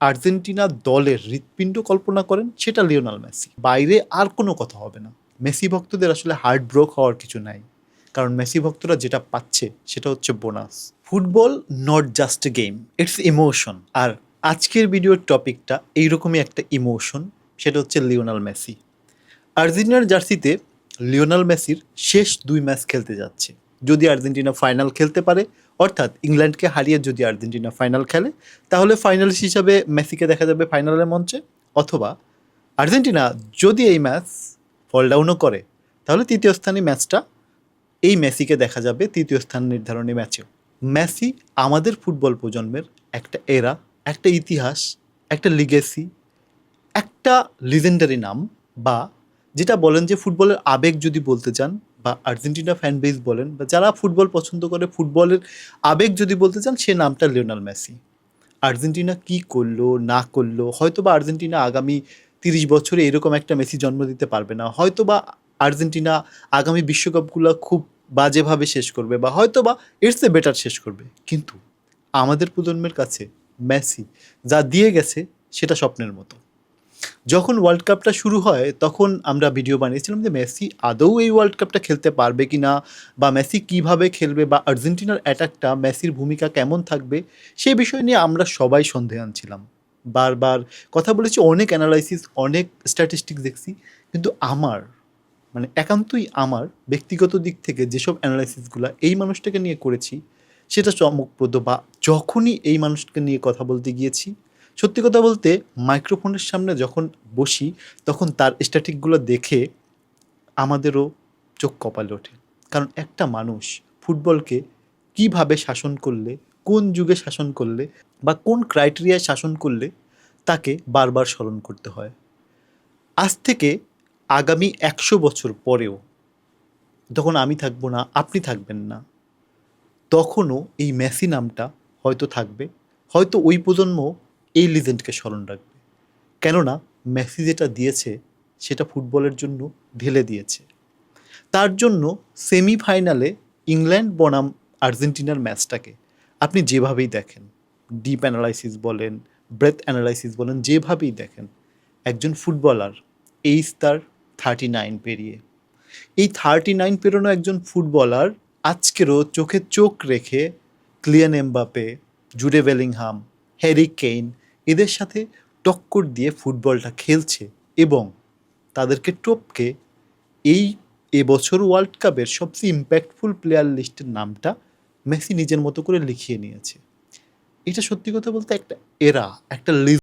Argentina দলের হৃৎপিণ্ড কল্পনা করেন, সেটা লিওনেল মেসি। বাইরে আর কোনো কথা হবে না। মেসি ভক্তদের আসলে হার্ট ব্রোক হওয়ার কিছু নাই, কারণ মেসি ভক্তরা যেটা পাচ্ছে সেটা হচ্ছে bonus. Football not just a game, it's emotion. আর আজকের ভিডিওর টপিকটা এইরকমই একটা ইমোশন, সেটা হচ্ছে লিওনেল মেসি। আর্জেন্টিনার জার্সিতে লিওনেল মেসির শেষ 2 ম্যাচ খেলতে যাচ্ছে। যদি আর্জেন্টিনা ফাইনাল খেলতে পারে, অর্থাৎ ইংল্যান্ডকে হারিয়ে যদি আর্জেন্টিনা ফাইনাল খেলে, তাহলে ফাইনালিস্ট হিসাবে মেসিকে দেখা যাবে ফাইনালের মঞ্চে। অথবা আর্জেন্টিনা যদি এই ম্যাচ ফল ডাউনও করে, তাহলে তৃতীয় স্থানীয় ম্যাচটা এই মেসিকে দেখা যাবে তৃতীয় স্থান নির্ধারণী ম্যাচেও। মেসি আমাদের ফুটবল প্রজন্মের একটা এরা, একটা ইতিহাস, একটা লিগেসি, একটা লিজেন্ডারি নাম। বা যেটা বলেন যে ফুটবলের আবেগ যদি বলতে চান, বা আর্জেন্টিনা ফ্যান বেস বলেন, বা যারা ফুটবল পছন্দ করে ফুটবলের আবেগ যদি বলতে চান, সে নামটা লিওনেল মেসি। আর্জেন্টিনা কি করলো না করলো, হয়তো বা আর্জেন্টিনা আগামী 30 বছরে এরকম একটা মেসি জন্ম দিতে পারবে না, হয়তো বা আর্জেন্টিনা আগামী বিশ্বকাপগুলো খুব বাজেভাবে শেষ করবে, বা হয়তো বা ইটস এ বেটার শেষ করবে, কিন্তু আমাদের প্রজন্মের কাছে মেসি যা দিয়ে গেছে সেটা স্বপ্নের মতো। যখন ওয়ার্ল্ড কাপটা শুরু হয়, তখন আমরা ভিডিও বানিয়েছিলাম যে মেসি আদৌ এই ওয়ার্ল্ড কাপটা খেলতে পারবে কি না, বা মেসি কিভাবে খেলবে, বা আর্জেন্টিনার অ্যাটাকটা মেসির ভূমিকা কেমন থাকবে, সে বিষয় নিয়ে আমরা সবাই সন্দেহান ছিলাম। বারবার কথা বলেছি, অনেক অ্যানালাইসিস, অনেক স্ট্যাটিস্টিক্স দেখছি, কিন্তু আমার একান্তই আমার ব্যক্তিগত দিক থেকে যেসব অ্যানালাইসিসগুলো এই মানুষটাকে নিয়ে করেছি, সেটা চমকপ্রদ। বা যখনই এই মানুষকে নিয়ে কথা বলতে গিয়েছি, সত্যি কথা বলতে মাইক্রোফোনের সামনে যখন বসি, তখন তার স্ট্যাটিকগুলো দেখে আমাদেরও চোখ কপালে ওঠে। কারণ একটা মানুষ ফুটবলকে কিভাবে শাসন করলে, কোন যুগে শাসন করলে, বা কোন ক্রাইটেরিয়ায় শাসন করলে, তাকে বারবার স্মরণ করতে হয়। আজ থেকে আগামী 100 বছর পরেও, তখন আমি থাকবো না, আপনি থাকবেন না, তখনও এই মেসি নামটা হয়তো থাকবে। হয়তো ওই প্রজন্ম এই লিজেন্ডকে স্মরণ রাখবে, কেননা মেসি যেটা দিয়েছে সেটা ফুটবলের জন্য ঢেলে দিয়েছে। তার জন্য সেমিফাইনালে ইংল্যান্ড বনাম আর্জেন্টিনার ম্যাচটাকে আপনি যেভাবেই দেখেন, ডিপ অ্যানালাইসিস বলেন, ব্রেথ অ্যানালাইসিস বলেন, যেভাবেই দেখেন, একজন ফুটবলার এইজ তার 39 পেরিয়ে, এই 39 পেরোনো একজন ফুটবলার আজকেরও চোখে চোখ রেখে Kylian Mbappe, Jude Bellingham, Harry Kane, এদের সাথে টক্কর দিয়ে ফুটবলটা খেলছে, এবং তাদেরকে টপকে এই এবছর ওয়ার্ল্ড কাপের সবচেয়ে ইম্প্যাক্টফুল প্লেয়ার লিস্টের নামটা মেসি নিজের মতো করে লিখিয়ে নিয়েছে। এটা সত্যি কথা বলতে একটা এরা, একটা